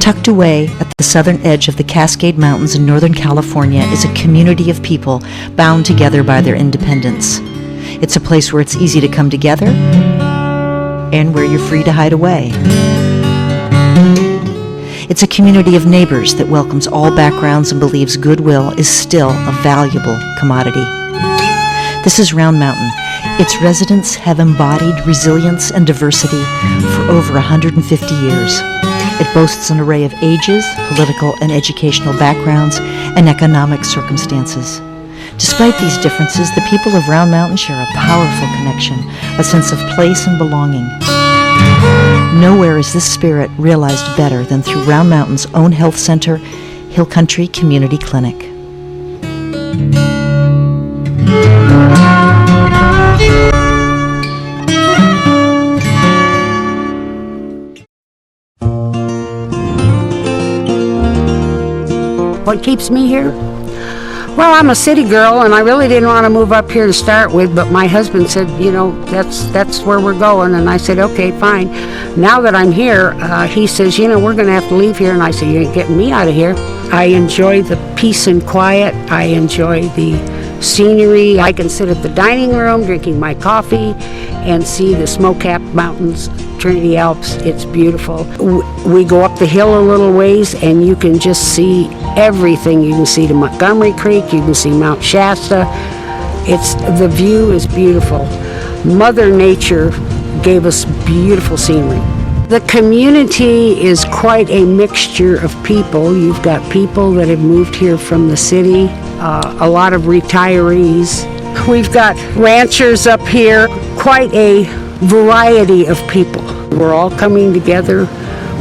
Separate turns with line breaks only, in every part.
Tucked away at the southern edge of the Cascade Mountains in Northern California is a community of people bound together by their independence. It's a place where it's easy to come together and where you're free to hide away. It's a community of neighbors that welcomes all backgrounds and believes goodwill is still a valuable commodity. This is Round Mountain. Its residents have embodied resilience and diversity for over 150 years. It boasts an array of ages, political and educational backgrounds, and economic circumstances. Despite these differences, the people of Round Mountain share a powerful connection, a sense of place and belonging. Nowhere is this spirit realized better than through Round Mountain's own health center, Hill Country Community Clinic.
What keeps me here? Well, I'm a city girl, and I really didn't want to move up here to start with, but my husband said, you know, that's where we're going, and I said, okay, fine. Now that I'm here, he says, you know, we're going to have to leave here, and I said, you ain't getting me out of here. I enjoy the peace and quiet. I enjoy the scenery. I can sit at the dining room drinking my coffee and see the snow-capped mountains, Trinity Alps. It's beautiful. We go up the hill a little ways and you can just see everything. You can see the Montgomery Creek, you can see Mount Shasta. The view is beautiful. Mother Nature gave us beautiful scenery. The community is quite a mixture of people. You've got people that have moved here from the city, a lot of retirees. We've got ranchers up here, quite a variety of people. We're all coming together.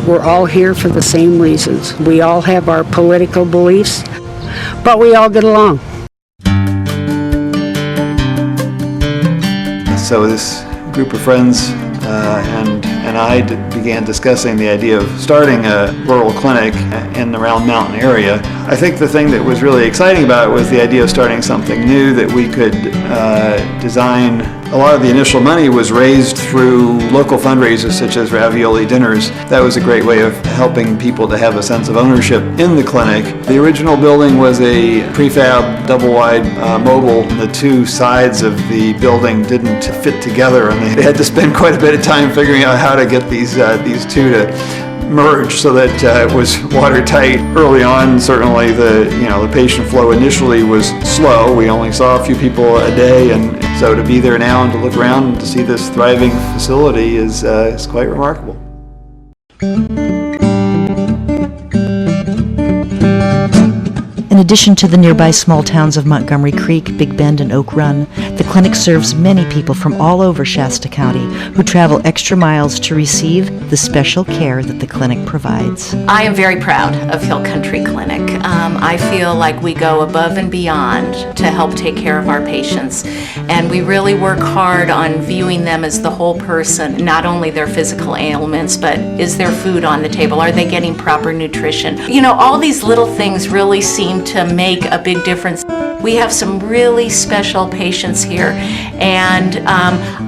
We're all here for the same reasons. We all have our political beliefs, but we all get along.
So this group of friends and I began discussing the idea of starting a rural clinic in the Round Mountain area. I think the thing that was really exciting about it was the idea of starting something new that we could design. A lot of the initial money was raised through local fundraisers such as Ravioli Dinners. That was a great way of helping people to have a sense of ownership in the clinic. The original building was a prefab double-wide mobile. The two sides of the building didn't fit together, and they had to spend quite a bit of time figuring out how to get these two to merge so that it was watertight. Early on, certainly the patient flow initially was slow. We only saw a few people a day, and so to be there now and to look around and to see this thriving facility is quite remarkable.
In addition to the nearby small towns of Montgomery Creek, Big Bend, and Oak Run, the clinic serves many people from all over Shasta County who travel extra miles to receive the special care that the clinic provides.
I am very proud of Hill Country Clinic. I feel like we go above and beyond to help take care of our patients, and we really work hard on viewing them as the whole person, not only their physical ailments, but is their food on the table? Are they getting proper nutrition? You know, all these little things really seem to make a big difference. We have some really special patients here, and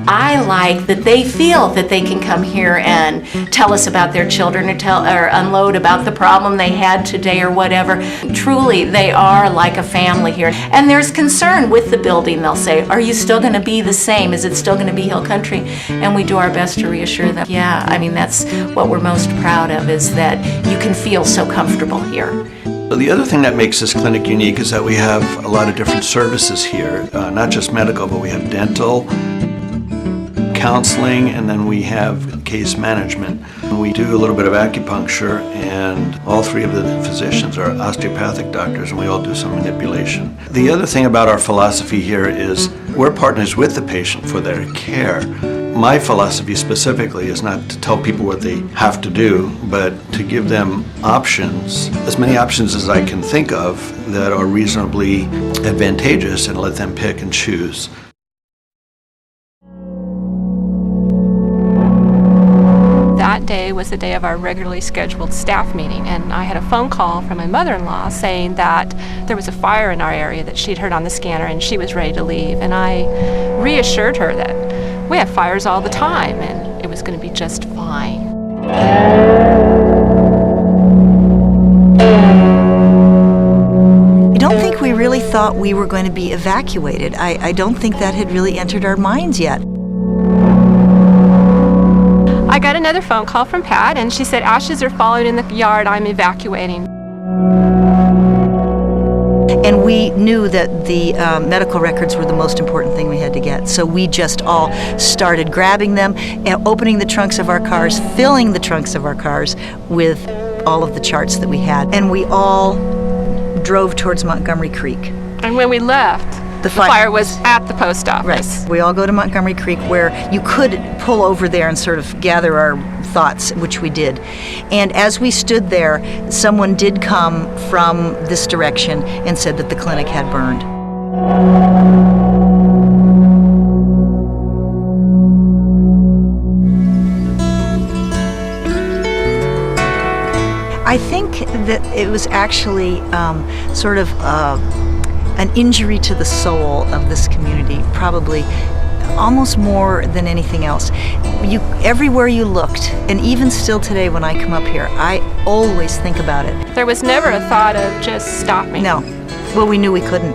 I like that they feel that they can come here and tell us about their children or unload about the problem they had today or whatever. Truly, they are like a family here. And there's concern with the building. They'll say, are you still going to be the same? Is it still going to be Hill Country? And we do our best to reassure them. Yeah, I mean, that's what we're most proud of, is that you can feel so comfortable here.
The other thing that makes this clinic unique is that we have a lot of different services here, not just medical, but we have dental, counseling, and then we have case management. We do a little bit of acupuncture, and all three of the physicians are osteopathic doctors, and we all do some manipulation. The other thing about our philosophy here is we're partners with the patient for their care. My philosophy specifically is not to tell people what they have to do, but to give them options, as many options as I can think of that are reasonably advantageous, and let them pick and choose.
That day was the day of our regularly scheduled staff meeting, and I had a phone call from my mother-in-law saying that there was a fire in our area that she'd heard on the scanner and she was ready to leave, and I reassured her that we have fires all the time and it was going to be just fine.
thought we were going to be evacuated. I don't think that had really entered our minds yet.
I got another phone call from Pat, and she said, ashes are falling in the yard, I'm evacuating.
And we knew that the medical records were the most important thing we had to get. So we just all started grabbing them, and opening the trunks of our cars, filling the trunks of our cars with all of the charts that we had. And we all drove towards Montgomery Creek.
And when we left, the fire was at the post office.
Right. We all go to Montgomery Creek, where you could pull over there and sort of gather our thoughts, which we did. And as we stood there, someone did come from this direction and said that the clinic had burned. I think that it was actually sort of an injury to the soul of this community, probably almost more than anything else. Everywhere you looked, and even still today when I come up here, I always think about it.
There was never a thought of just stopping.
No. Well, we knew we couldn't.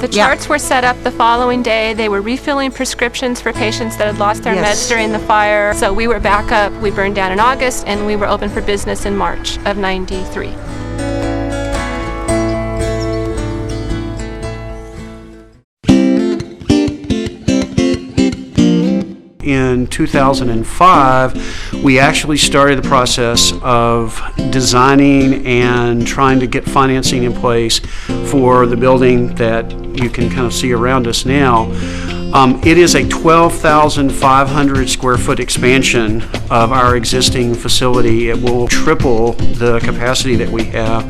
The charts were set up the following day. They were refilling prescriptions for patients that had lost their meds during the fire. So we were back up. We burned down in August, and we were open for business in March of '93.
In 2005, we actually started the process of designing and trying to get financing in place for the building that you can kind of see around us now. It is a 12,500 square foot expansion of our existing facility. It will triple the capacity that we have.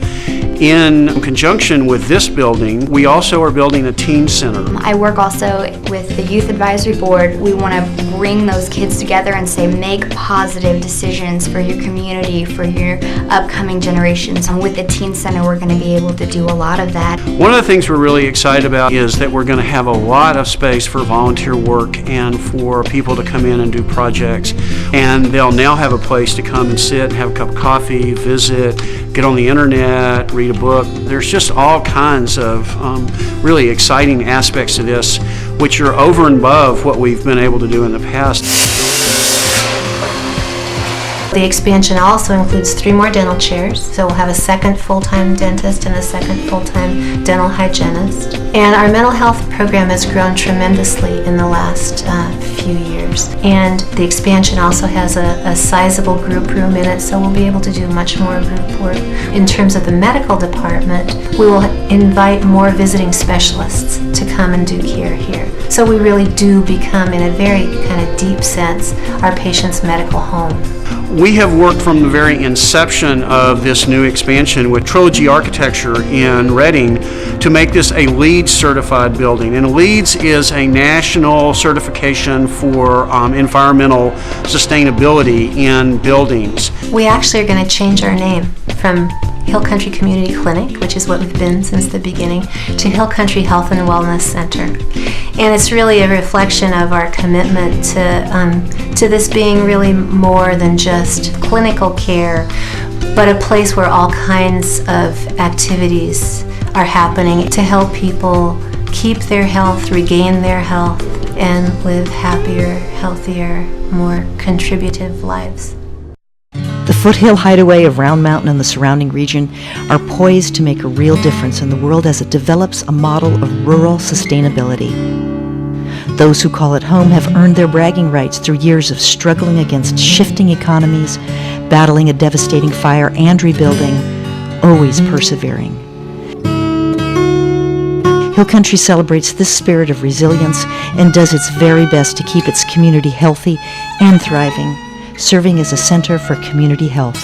In conjunction with this building, we also are building a teen center.
I work also with the Youth Advisory Board. We want to bring those kids together and say, make positive decisions for your community, for your upcoming generations. And with the teen center, we're going to be able to do a lot of that.
One of the things we're really excited about is that we're going to have a lot of space for volunteer work and for people to come in and do projects. And they'll now have a place to come and sit and have a cup of coffee, visit, get on the internet, read a book. There's just all kinds of really exciting aspects to this, which are over and above what we've been able to do in the past.
The expansion also includes 3 more dental chairs, so we'll have a second full-time dentist and a second full-time dental hygienist. And our mental health program has grown tremendously in the last few years. And the expansion also has a sizable group room in it, so we'll be able to do much more group work. In terms of the medical department, we will invite more visiting specialists to come and do care here. So we really do become, in a very kind of deep sense, our patient's medical home.
We have worked from the very inception of this new expansion with Trilogy Architecture in Reading to make this a LEED certified building. And LEEDs is a national certification for environmental sustainability in buildings.
We actually are going to change our name from Hill Country Community Clinic, which is what we've been since the beginning, to Hill Country Health and Wellness Center. And it's really a reflection of our commitment to this being really more than just clinical care, but a place where all kinds of activities are happening to help people keep their health, regain their health, and live happier, healthier, more contributive lives.
The Foothill Hideaway of Round Mountain and the surrounding region are poised to make a real difference in the world as it develops a model of rural sustainability. Those who call it home have earned their bragging rights through years of struggling against shifting economies, battling a devastating fire and rebuilding, always persevering. Hill Country celebrates this spirit of resilience and does its very best to keep its community healthy and thriving, serving as a center for community health.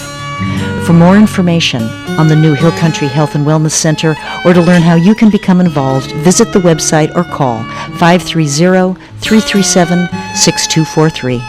For more information on the new Hill Country Health and Wellness Center, or to learn how you can become involved, visit the website or call 530-337-6243.